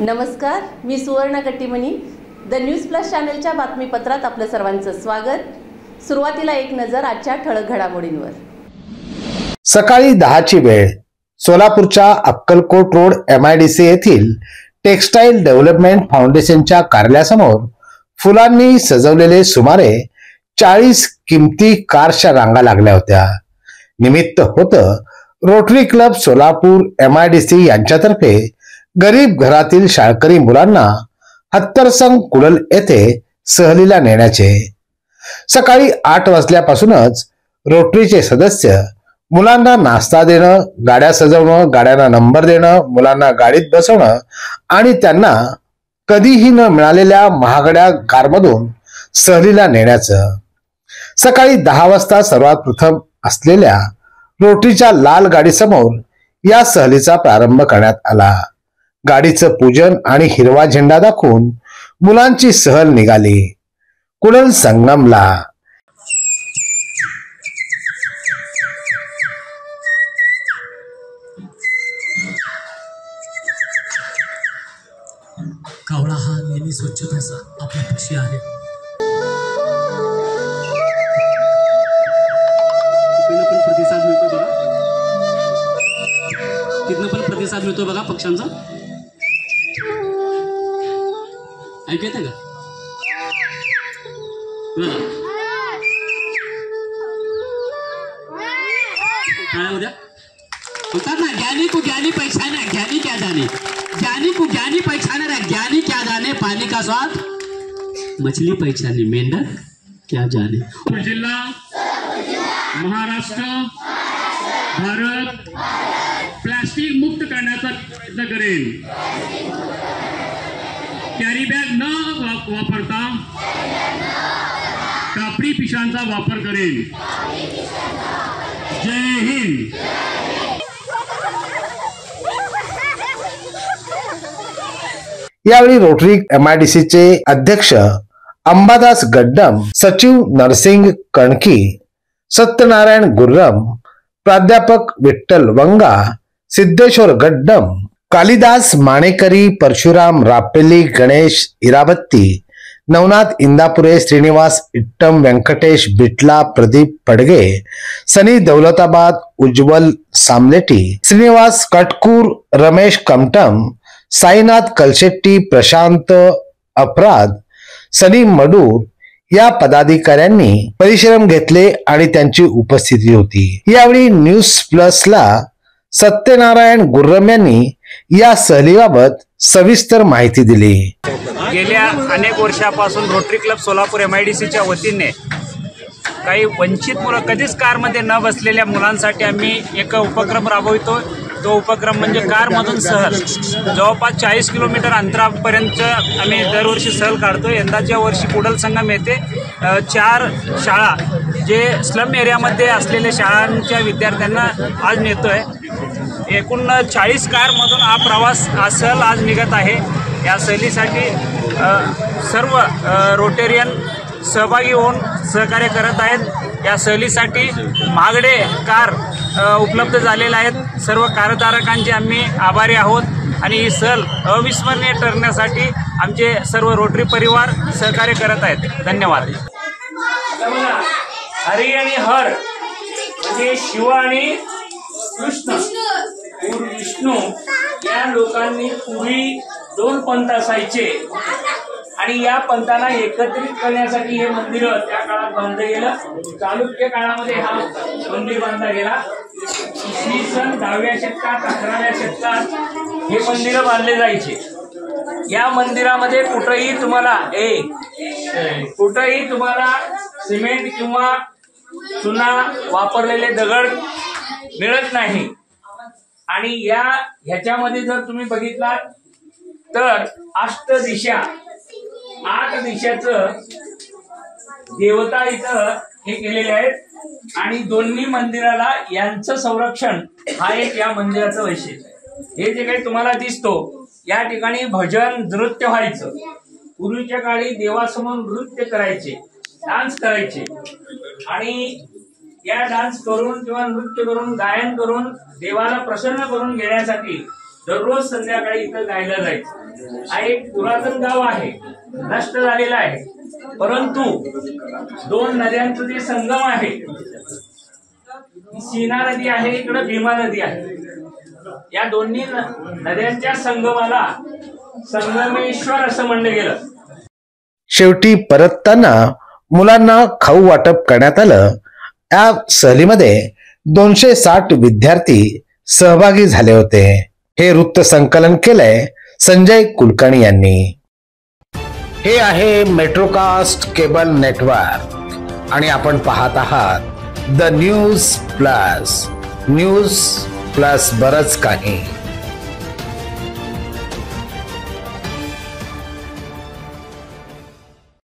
नमस्कार, मी सुवर्ण Kattimani. The news plus चॅनलच्या बातमीपत्रात आपलं सर्वांचं स्वागत. सुरुवातीला एक नजर आजच्या ठळक घडामोडींवर. सकाळी 10ची वेळ. सोलापूरच्या अक्कलकोट रोड MIDC येथील टेक्सटाईल डेव्हलपमेंट फाउंडेशनच्या कार्यालयासमोर फुलांनी सजवलेले सुमारे 40 किमती कारच्या रांगा लागल्या होत्या. निमित्त होतं रोटरी क्लब सोलापूर MIDC यांच्यातर्फे गरीब घरातील शाळकरी मुलांना हत्तरसंग कुडल येथे सहलीला नेण्याचे. सकाळी 8 वाजल्यापासूनच रोटरीचे सदस्य मुलांना नाश्ता देणं, गाड्या सजवणं, गाड्यांना नंबर देणं, मुलांना गाडीत बसवणं आणि त्यांना कधीही न मिळालेल्या महागड्या कारमधून सहलीला नेण्याचं. सकाळी 10 वाजता सर्वात प्रथम असलेल्या रोटरीच्या लाल गाडीसमोर या सहलीचा प्रारंभ करण्यात आला. गाडीचं पूजन आणि हिरवा झेंडा दाखवून मुलांची सहल निघाली. कुडल संगमला. कावळा हा नेहमी स्वच्छतेचा आपल्यापाशी आहे. तिथनं पण प्रतिसाद मिळतो बघा पक्ष्यांचा. ऐकू येतं का? काय उद्या होतात ना, ज्ञानी को ज्ञानी पहचाना, ज्ञानी क्या जाने, ज्ञानी को ज्ञानी पहचाना रहा, ज्ञानी क्या जाने पानी का स्वाद, मछली पहचाने मेंढक क्या जाने. जिल्हा महाराष्ट्र भारत प्लास्टिक मुक्त करण्याचा प्रयत्न करेल. कॅरी बॅग न वापरता कापडी पिशव्यांचा वापर करेल. जय हिंद. यावेळी रोटरी MIDC चे अध्यक्ष अंबादास गड्डम, सचिव नरसिंग कणकी, सत्यनारायण गुर्रम, प्राध्यापक विठ्ठल वंगा, सिद्धेश्वर गड्डम, कालिदास माणेकरी, परशुराम रापेली, गणेश इराबत्ती, नवनाथ इंदापुरे, श्रीनिवास इट्टम, व्यंकटेश बिटला, प्रदीप पडगे, सनी दौलताबाद, उज्ज्वल सामलेटी, श्रीनिवास कटकूर, रमेश कमटम, साईनाथ कलशेट्टी, प्रशांत अपराध, सनी मडूर या पदाधिकाऱ्यांनी परिश्रम घेतले आणि त्यांची उपस्थिती होती. यावेळी न्यूज प्लसला सत्यनारायण गुर्रम यांनी या सहलीबाबत सविस्तर माहिती दिली. गेल्या अनेक वर्षापासून रोटरी क्लब सोलापूर MIDCच्या वतीने काही वंचित मुलं, कधीच कारमध्ये न बसलेल्या मुलांसाठी आम्ही एक उपक्रम राबवितो. तो उपक्रम म्हणजे कारमधून सहल. जवळपास 40 किलोमीटर अंतरापर्यंत आम्ही दरवर्षी सहल काढतो. यंदाच्या वर्षी कुडल संगम येथे 4 शाळा जे स्लम एरियामध्ये असलेल्या शाळांच्या विद्यार्थ्यांना आज नेतोय. एकूण 40 कारमधून हा प्रवास, हा सहल आज निघत आहे. या सहलीसाठी सर्व रोटेरियन सहभागी होऊन सहकार्य करत आहेत. या सहलीसाठी महागडे कार उपलब्ध झालेले आहेत. सर्व कारधारकांचे आम्ही आभारी आहोत आणि ही सहल अविस्मरणीय ठरण्यासाठी आमचे सर्व रोटरी परिवार सहकार्य करत आहेत. धन्यवाद. हरी आणि हर म्हणजे शिव आणि कृष्ण, विष्णू या लोकांनी पूर्वी 2 पंथ असायचे आणि या पंथांना एकत्रित करण्यासाठी हे मंदिर त्या काळात बांधलं गेलं. चालुक्य काळामध्ये हा मंदिर बांधला गेला. इसवी सन 10व्या शतकात 11व्या शतकात हे मंदिर बांधले जायचे. या मंदिरामध्ये कुठेही तुम्हाला सिमेंट किंवा चुना वापरलेले दगड मिळत नाही. आणि ह्याच्यामध्ये जर तुम्ही बघितलात तर 8 दिशाचं देवता इथं हे केलेले आहेत आणि दोन्ही मंदिराला यांचं संरक्षण हा एक या मंदिराचं वैशिष्ट्य आहे. हे जे काही तुम्हाला दिसतो या ठिकाणी भजन नृत्य व्हायचं. पूर्वीच्या काळी देवासमोर नृत्य करायचे, डान्स करायचे आणि या डान्स करून किंवा नृत्य करून, गायन करून देवाला प्रसन्न करून घेण्यासाठी दररोज संध्याकाळी इथं गायला जायचं. हा एक पुरातन गाव आहे, नष्ट झालेला आहे, परंतु दोन नद्यांचं जे संगम आहे, सीना नदी आहे, इकडे भीमा नदी आहे. या दोन्ही नद्यांच्या संगमाला संगमेश्वर असं म्हणलं गेलं. शेवटी परतताना मुलांना खाऊ वाटप करण्यात आलं. या सहलीमध्ये 260 विद्यार्थी सहभागी झाले होते. हे वृत्त संकलन केलंय संजय कुलकर्णी यांनी. हे आहे मेट्रोकास्ट केबल नेटवर्क आणि आपण पाहत आहात the news plus. News plus बरंच काही.